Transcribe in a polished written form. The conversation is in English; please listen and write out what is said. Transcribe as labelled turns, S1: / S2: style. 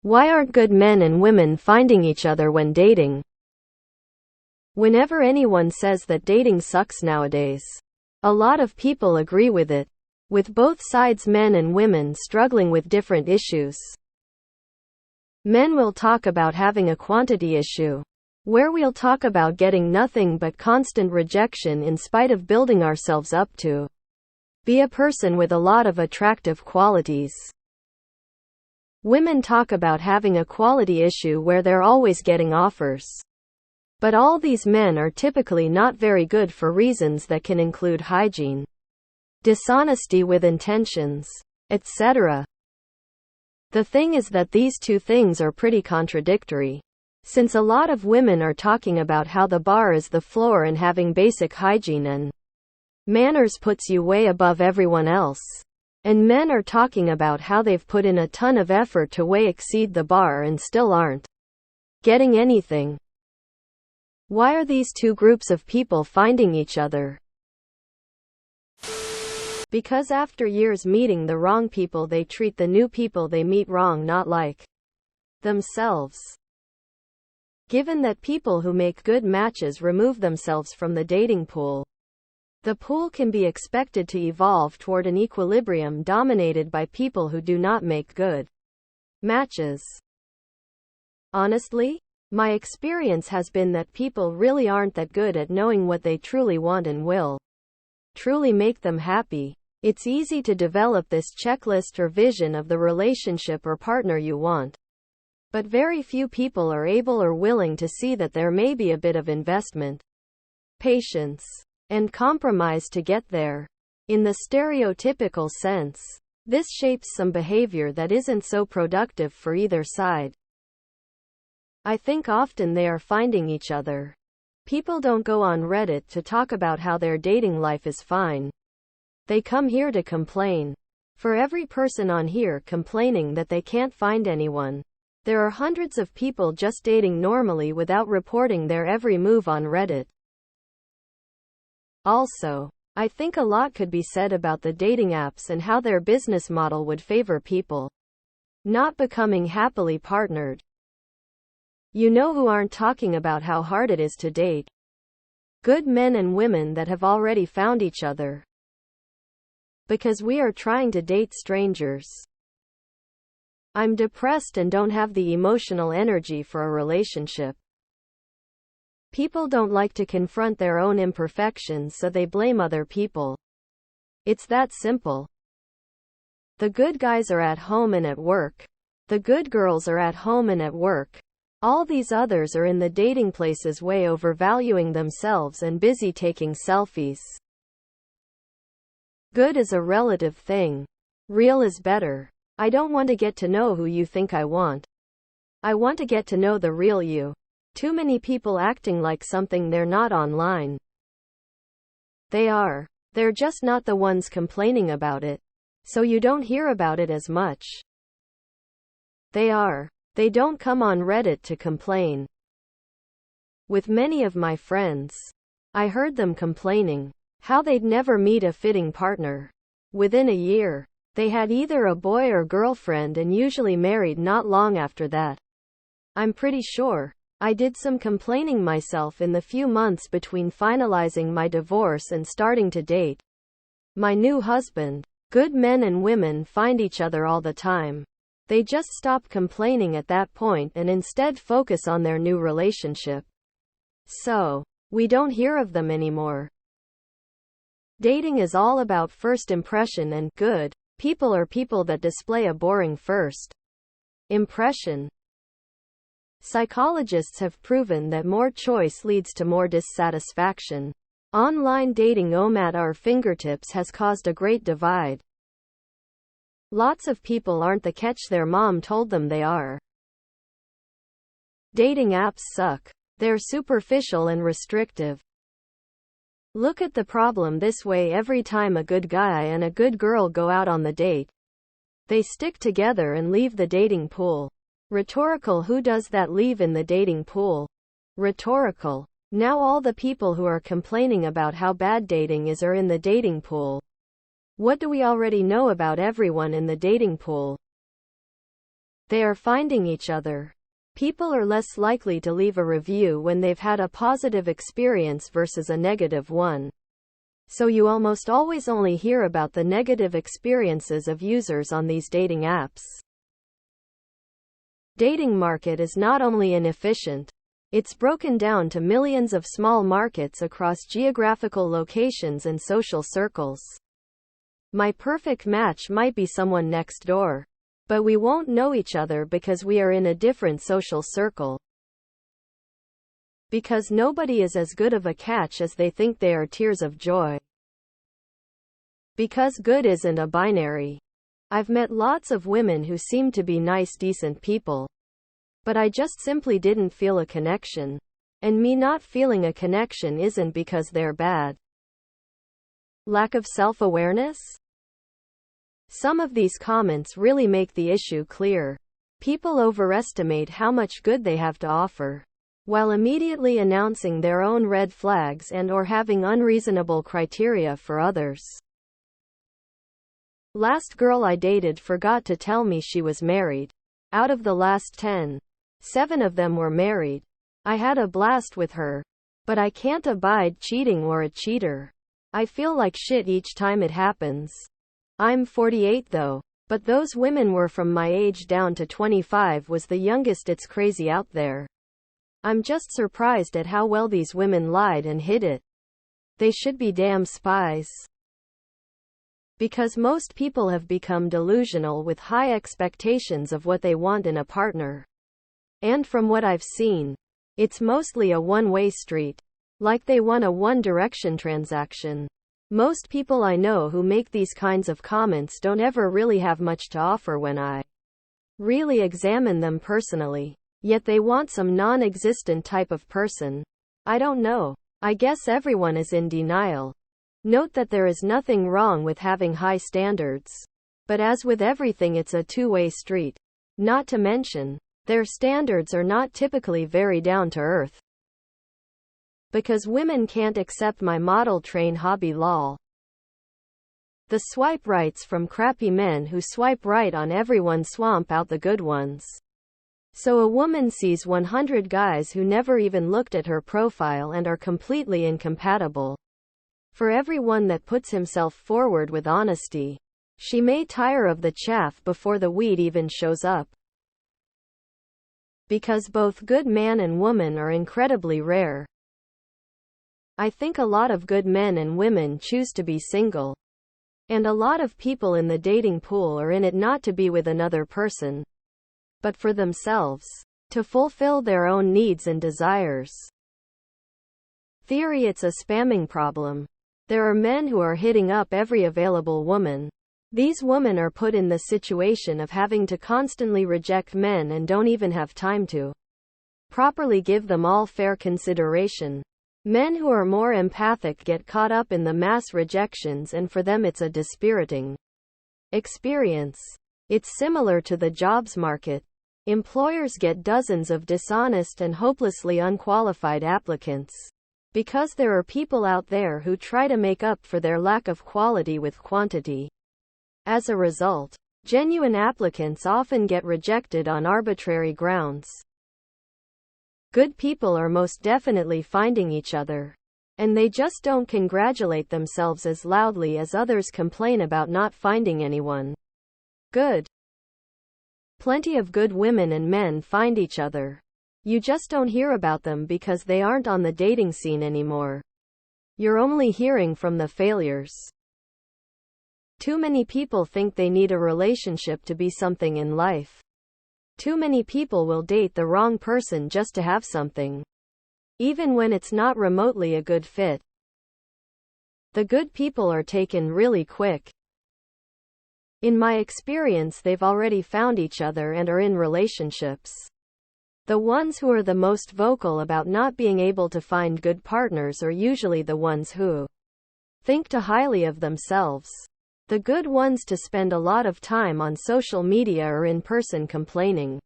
S1: Why aren't good men and women finding each other when dating? Whenever anyone says that dating sucks nowadays, a lot of people agree with it, with both sides, men and women, struggling with different issues. Men will talk about having a quantity issue, where we'll talk about getting nothing but constant rejection in spite of building ourselves up to be a person with a lot of attractive qualities. Women talk about having a quality issue where they're always getting offers. But all these men are typically not very good for reasons that can include hygiene, dishonesty with intentions, etc. The thing is that these two things are pretty contradictory, since a lot of women are talking about how the bar is the floor and having basic hygiene and manners puts you way above everyone else. And men are talking about how they've put in a ton of effort to way exceed the bar and still aren't getting anything. Why are these two groups of people finding each other? Because after years meeting the wrong people, they treat the new people they meet wrong, not like themselves. Given that people who make good matches remove themselves from the dating pool, the pool can be expected to evolve toward an equilibrium dominated by people who do not make good matches. Honestly, my experience has been that people really aren't that good at knowing what they truly want and will truly make them happy. It's easy to develop this checklist or vision of the relationship or partner you want, but very few people are able or willing to see that there may be a bit of investment, patience, and compromise to get there. In the stereotypical sense, this shapes some behavior that isn't so productive for either side. I think often they are finding each other. People don't go on Reddit to talk about how their dating life is fine. They come here to complain. For every person on here complaining that they can't find anyone, there are hundreds of people just dating normally without reporting their every move on Reddit. Also, I think a lot could be said about the dating apps and how their business model would favor people not becoming happily partnered. You know who aren't talking about how hard it is to date? Good men and women that have already found each other. Because we are trying to date strangers. I'm depressed and don't have the emotional energy for a relationship. People don't like to confront their own imperfections, so they blame other people. It's that simple. The good guys are at home and at work. The good girls are at home and at work. All these others are in the dating places way overvaluing themselves and busy taking selfies. Good is a relative thing. Real is better. I don't want to get to know who you think I want. I want to get to know the real you. Too many people acting like something they're not online. They are. They're just not the ones complaining about it, so you don't hear about it as much. They are. They don't come on Reddit to complain. With many of my friends, I heard them complaining how they'd never meet a fitting partner. Within a year, they had either a boy or girlfriend and usually married not long after that. I'm pretty sure I did some complaining myself in the few months between finalizing my divorce and starting to date my new husband. Good men and women find each other all the time. They just stop complaining at that point and instead focus on their new relationship. So, we don't hear of them anymore. Dating is all about first impression, and good people are people that display a boring first impression. Psychologists have proven that more choice leads to more dissatisfaction. Online dating at our fingertips has caused a great divide. Lots of people aren't the catch their mom told them they are. Dating apps suck. They're superficial and restrictive. Look at the problem this way: every time a good guy and a good girl go out on the date, they stick together and leave the dating pool. Rhetorical. Who does that leave in the dating pool? Rhetorical. Now all the people who are complaining about how bad dating is are in the dating pool. What do we already know about everyone in the dating pool? They are finding each other. People are less likely to leave a review when they've had a positive experience versus a negative one. So you almost always only hear about the negative experiences of users on these dating apps. Dating market is not only inefficient, it's broken down to millions of small markets across geographical locations and social circles. My perfect match might be someone next door, but we won't know each other because we are in a different social circle. Because nobody is as good of a catch as they think they are. Tears of joy. Because good isn't a binary. I've met lots of women who seem to be nice, decent people. But I just simply didn't feel a connection. And me not feeling a connection isn't because they're bad. Lack of self-awareness? Some of these comments really make the issue clear. People overestimate how much good they have to offer, while immediately announcing their own red flags and/or having unreasonable criteria for others. Last girl I dated forgot to tell me she was married. Out of the last 10, 7 of them were married. I had a blast with her, but I can't abide cheating or a cheater. I feel like shit each time it happens. I'm 48 though, but those women were from my age down to 25 was the youngest. It's crazy out there. I'm just surprised at how well these women lied and hid it. They should be damn spies. Because most people have become delusional with high expectations of what they want in a partner. And from what I've seen, it's mostly a one-way street. Like they want a one-direction transaction. Most people I know who make these kinds of comments don't ever really have much to offer when I really examine them personally. Yet they want some non-existent type of person. I don't know. I guess everyone is in denial. Note that there is nothing wrong with having high standards. But as with everything, it's a two-way street. Not to mention, their standards are not typically very down to earth. Because women can't accept my model train hobby lol. The swipe rights from crappy men who swipe right on everyone swamp out the good ones. So a woman sees 100 guys who never even looked at her profile and are completely incompatible. For everyone that puts himself forward with honesty, she may tire of the chaff before the weed even shows up. Because both good man and woman are incredibly rare. I think a lot of good men and women choose to be single. And a lot of people in the dating pool are in it not to be with another person, but for themselves, to fulfill their own needs and desires. Theory: it's a spamming problem. There are men who are hitting up every available woman. These women are put in the situation of having to constantly reject men and don't even have time to properly give them all fair consideration. Men who are more empathic get caught up in the mass rejections, and for them it's a dispiriting experience. It's similar to the jobs market. Employers get dozens of dishonest and hopelessly unqualified applicants. Because there are people out there who try to make up for their lack of quality with quantity. As a result, genuine applicants often get rejected on arbitrary grounds. Good people are most definitely finding each other. And they just don't congratulate themselves as loudly as others complain about not finding anyone good. Plenty of good women and men find each other. You just don't hear about them because they aren't on the dating scene anymore. You're only hearing from the failures. Too many people think they need a relationship to be something in life. Too many people will date the wrong person just to have something, even when it's not remotely a good fit. The good people are taken really quick. In my experience, they've already found each other and are in relationships. The ones who are the most vocal about not being able to find good partners are usually the ones who think too highly of themselves. The good ones to spend a lot of time on social media or in person complaining.